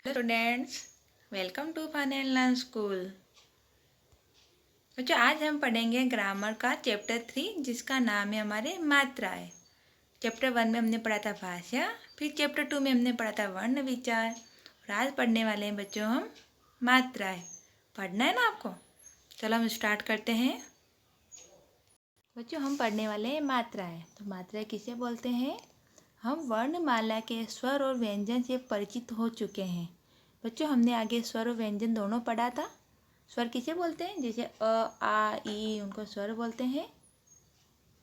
Students, welcome to fun and learn school. बच्चों, आज हम पढ़ेंगे ग्रामर का चैप्टर 3 जिसका नाम है हमारे मात्राएं। चैप्टर 1 में हमने पढ़ा था भाषा, फिर चैप्टर 2 में हमने पढ़ा था वर्ण विचार, और आज पढ़ने वाले हैं बच्चों हम मात्राएं। पढ़ना है ना आपको? चलो हम स्टार्ट करते हैं। बच्चों, हम पढ़ने वाले हैं मात्राएं। तो मात्राएं किसे बोलते हैं? हम वर्णमाला के स्वर और व्यंजन से परिचित हो चुके हैं। बच्चों, हमने आगे स्वर और व्यंजन दोनों पढ़ा था। स्वर किसे बोलते हैं? जैसे अ, आ, ई, उनको स्वर बोलते हैं।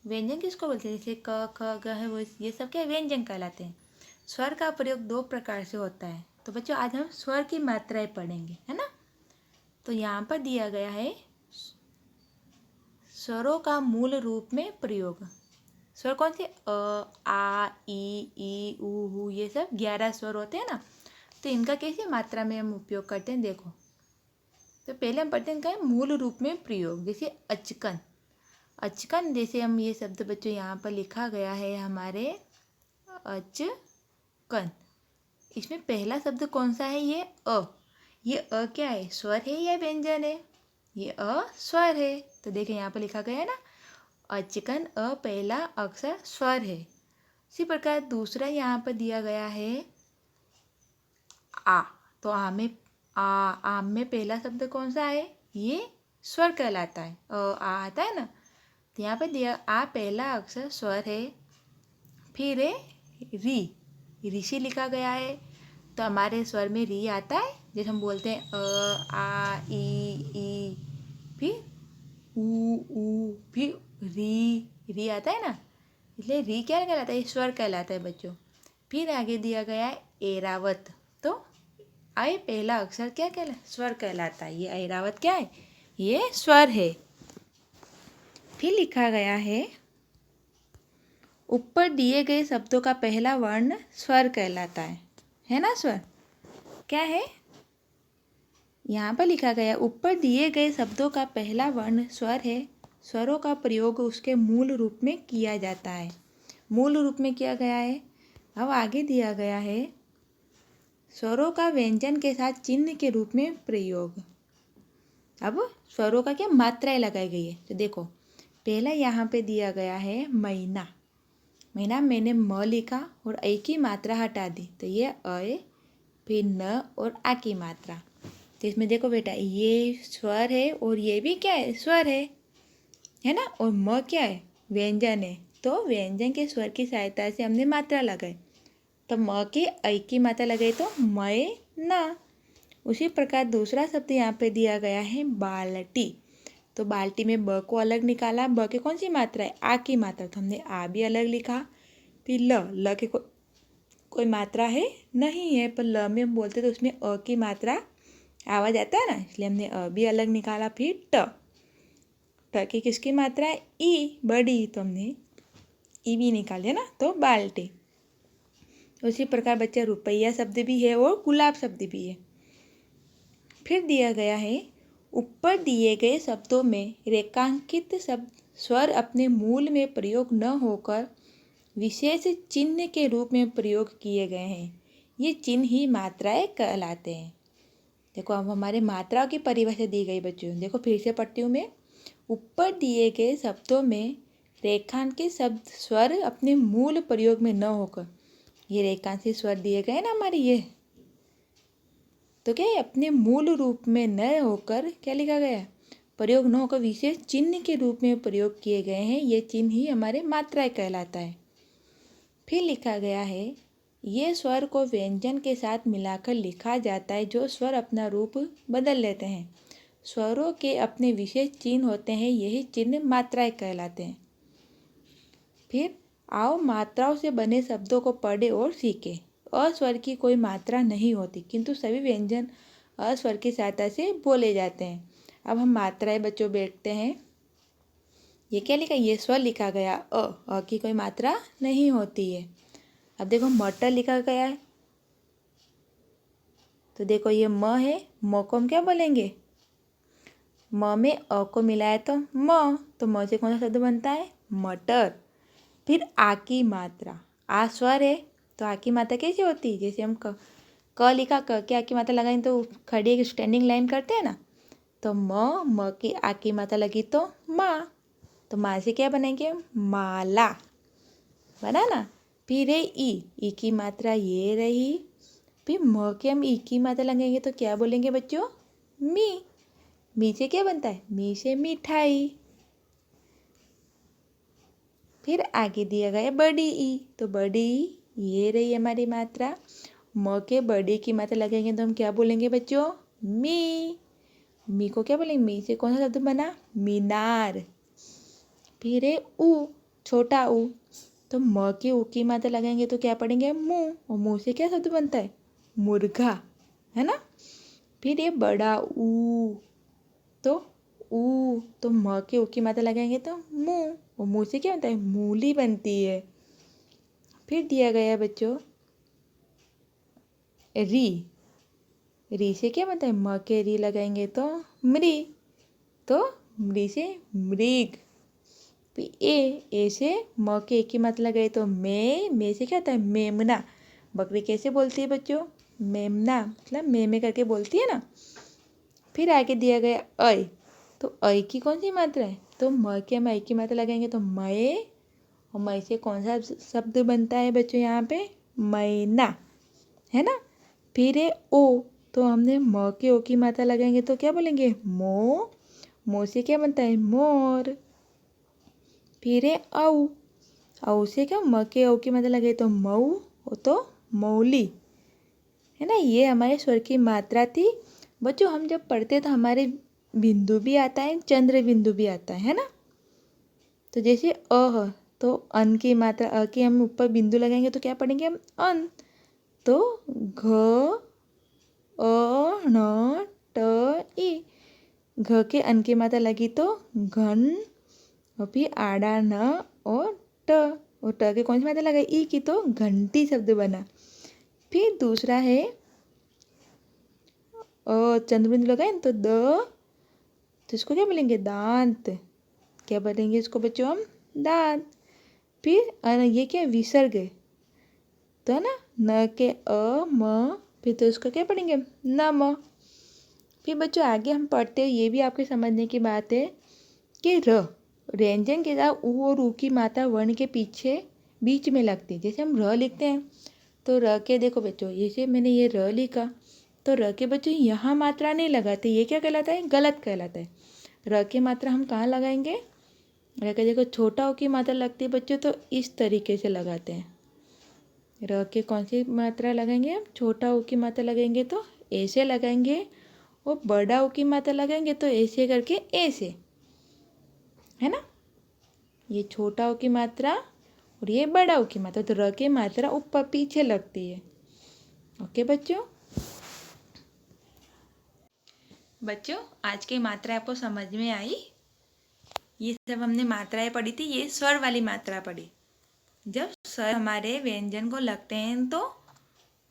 व्यंजन किसको बोलते हैं? जैसे क, ख, ग है, वो ये सब क्या व्यंजन कहलाते हैं। स्वर का प्रयोग दो प्रकार से होता है। तो बच्चों, आज हम स्वर की मात्राएं पढ़ेंगे, है ना। तो यहाँ पर दिया गया है स्वरों का मूल रूप में प्रयोग। स्वर कौन से? अ, आ, ई, ऊ, ये सब 11 स्वर होते हैं ना। तो इनका कैसे मात्रा में हम उपयोग करते हैं, देखो। तो पहले हम पढ़ते हैं इनका मूल रूप में प्रयोग। जैसे अचकन। अचकन जैसे हम ये शब्द बच्चों यहाँ पर लिखा गया है हमारे अचकन। इसमें पहला शब्द कौन सा है? ये अ। ये अ क्या है? स्वर है या व्यंजन है? ये अ स्वर है। तो देखें यहाँ पर लिखा गया है ना, अचकन अ पहला अक्षर स्वर है। इसी प्रकार दूसरा यहाँ पर दिया गया है आ। तो आम में पहला शब्द कौन सा है? ये स्वर कहलाता है। आ आता है ना। तो यहाँ पे दिया आ पहला अक्षर स्वर है। फिर है री। ऋषि लिखा गया है। तो हमारे स्वर में री आता है। जैसे हम बोलते हैं अ, आ, ई, फिर ऊ, फिर री आता है ना। इसलिए री क्या कहलाता है? स्वर कहलाता है बच्चों। फिर आगे दिया गया है एरावत। तो आए पहला अक्षर क्या स्वर कहलाता है। ये ऐरावत क्या है? ये स्वर है। फिर लिखा गया है ऊपर दिए गए शब्दों का पहला वर्ण स्वर कहलाता है ना। स्वर क्या है? यहाँ पर लिखा गया ऊपर दिए गए शब्दों का पहला वर्ण स्वर है। स्वरों का प्रयोग उसके मूल रूप में किया जाता है। मूल रूप में किया गया है। अब आगे दिया गया है स्वरों का व्यंजन के साथ चिन्ह के रूप में प्रयोग। अब स्वरों का क्या मात्राएं लगाई गई है। तो देखो, पहला यहाँ पे दिया गया है महीना। महीना मैंने म लिखा और ए की मात्रा हटा दी, तो ये अ, फिर न और आ की मात्रा। तो इसमें देखो बेटा, ये स्वर है और ये भी क्या है? स्वर है ना। और म क्या है? व्यंजन है। तो व्यंजन के स्वर की सहायता से हमने मात्रा लगाई। तो म की ऐ की मात्रा लगाई तो मय ना। उसी प्रकार दूसरा शब्द यहाँ पे दिया गया है बाल्टी। तो बाल्टी में ब को अलग निकाला। ब की कौन सी मात्रा है? आ की मात्रा। तो हमने आ भी अलग लिखा। फिर ल के कोई मात्रा है नहीं है, पर ल में हम बोलते तो उसमें अ की मात्रा आवाज आता है ना, इसलिए हमने अ भी अलग निकाला। फिर ट की किसकी मात्रा है? ई, बड़ी, तो हमने ई भी निकाले ना, तो बाल्टी। उसी प्रकार बच्चा रुपया शब्द भी है और गुलाब शब्द भी है। फिर दिया गया है ऊपर दिए गए शब्दों में रेखांकित शब्द स्वर अपने मूल में प्रयोग न होकर विशेष चिन्ह के रूप में प्रयोग किए गए हैं। ये चिन्ह ही मात्राएं कहलाते हैं। देखो, अब हमारे मात्राओं की परिभाषा दी गई बच्चों। देखो फिर से पढ़ती हूँ मैं। ऊपर दिए गए शब्दों में रेखांकित शब्द स्वर अपने मूल प्रयोग में न होकर, ये रेखांकित स्वर दिए गए ना हमारे, ये तो क्या है? अपने मूल रूप में न होकर क्या लिखा गया है? प्रयोग न होकर विशेष चिन्ह के रूप में प्रयोग किए गए हैं। ये चिन्ह ही हमारे मात्राएं कहलाता है। फिर लिखा गया है ये स्वर को व्यंजन के साथ मिलाकर लिखा जाता है, जो स्वर अपना रूप बदल लेते हैं। स्वरों के अपने विशेष चिन्ह होते हैं, यही चिन्ह मात्राएं कहलाते हैं। फिर आओ मात्राओं से बने शब्दों को पढ़े और सीखें। अस्वर की कोई मात्रा नहीं होती, किंतु सभी व्यंजन अस्वर की सहायता से बोले जाते हैं। अब हम मात्राएं बच्चों बैठते हैं। ये क्या लिखा? ये स्वर लिखा गया अ की कोई मात्रा नहीं होती है। अब देखो मटर लिखा गया है। तो देखो ये म है, म को हम क्या बोलेंगे? म में अ को मिलाया तो म, तो म से कौन सा शब्द बनता है? मटर। फिर आ की मात्रा, आ स्वर है तो आ की मात्रा कैसी होती है? जैसे हम क लिखा, क की आ की मात्रा लगाएंगे तो खड़ी एक स्टैंडिंग लाइन करते हैं ना। तो म की आ की मात्रा लगी तो माँ, तो माँ से क्या बनेंगे, माला, बना ना। फिर है ई की मात्रा ये रही। फिर म के हम ई की मात्रा लगेंगे तो क्या बोलेंगे बच्चों, मी से क्या बनता है, मी से मिठाई। फिर आगे दिया गया बड़ी ई, तो बड़ी ई ये रही हमारी मात्रा। म के बड़ी की मात्रा लगेंगे तो हम क्या बोलेंगे बच्चों, मी को क्या बोलेंगे, मी से कौन सा शब्द बना, मीनार। फिर है ऊ, छोटा ऊ, तो म के ऊ की मात्रा लगाएंगे तो क्या पढ़ेंगे, मुँह, और मुँह से क्या शब्द बनता है, मुर्गा, है ना। फिर ये बड़ा ऊ, तो म के ऊ की मात्रा लगाएंगे तो मुँह, और मुँह से क्या बनता है, मूली बनती है। फिर दिया गया बच्चों री से क्या बनता है, म के री लगाएंगे तो मृ, तो मृ से मृग। फिर ए से म के एक की मात्रा लगाए तो मे से क्या होता है, मेमना। बकरी कैसे बोलती है बच्चों, मेमना, मतलब मे करके बोलती है ना। फिर आगे दिया गया ऐ, तो ऐ की कौन सी मात्रा है, तो म के हम ऐ की मात्रा लगाएंगे तो मय, और मय से कौन सा शब्द बनता है बच्चों यहाँ पे, मैना, है ना। फिर है ओ, तो हमने म के ओ की मात्रा लगाएंगे तो क्या बोलेंगे, मो से क्या बनता है, मोर। फिर है औ से क्या, म के ओ की मात्रा लगाए तो मऊ, तो मौली, है ना। ये हमारे स्वर की मात्रा थी बच्चों। हम जब पढ़ते तो हमारे बिंदु भी आता है, चंद्र बिंदु भी आता है ना। तो जैसे अ, तो अन की मात्रा, अ की हम ऊपर बिंदु लगाएंगे तो क्या पढ़ेंगे हम, अन। तो घ अ ण ट ई, घ के अन की मात्रा लगी तो घन, और फिर आड़ा न और ट, और ट के कौन सी मात्रा लगाई, ई की, तो घंटी शब्द बना। फिर दूसरा है चंद्रबिंदु लगाए तो तो इसको क्या बोलेंगे, दांत। क्या बोलेंगे इसको बच्चों हम, दांत। फिर ये क्या, विसर्ग, तो है ना, न के म, फिर तो इसको क्या पढ़ेंगे, नम। फिर बच्चों आगे हम पढ़ते हैं, ये भी आपके समझने की बात है कि व्यंजन के साथ ऊ और ऊ की मात्रा वर्ण के पीछे बीच में लगती है। जैसे हम र लिखते हैं तो र के देखो बच्चों, जैसे मैंने ये र लिखा तो र के बच्चों यहाँ मात्रा नहीं लगाते, ये क्या कहलाता है, गलत कहलाता है। र की मात्रा हम कहाँ लगाएंगे, र के देखो छोटा ऊ की मात्रा लगती है बच्चों तो इस तरीके से लगाते हैं। र के कौन सी मात्रा लगाएंगे हम, छोटा ऊ की मात्रा लगाएंगे तो ऐसे लगाएंगे, और बड़ा ऊ की मात्रा लगाएंगे तो ऐसे करके ऐसे, है ना। ये छोटा ऊ की मात्रा और ये बड़ा ऊ की मात्रा, तो र की मात्रा ऊपर पीछे लगती है। ओके बच्चों, आज की मात्रा आपको समझ में आई। ये सब हमने मात्राएं पढ़ी थी, ये स्वर वाली मात्रा पढ़ी। जब स्वर हमारे व्यंजन को लगते हैं तो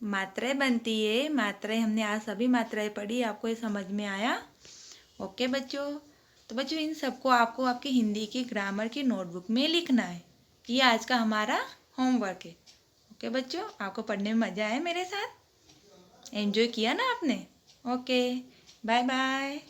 मात्राएं बनती है। मात्राएं हमने आज सभी मात्राएं पढ़ी, आपको ये समझ में आया। ओके बच्चों, तो बच्चों इन सबको आपको आपकी हिंदी की ग्रामर की नोटबुक में लिखना है। ये आज का हमारा होमवर्क है। ओके बच्चों, आपको पढ़ने में मज़ा आया, मेरे साथ एंजॉय किया ना आपने। Okay, bye bye.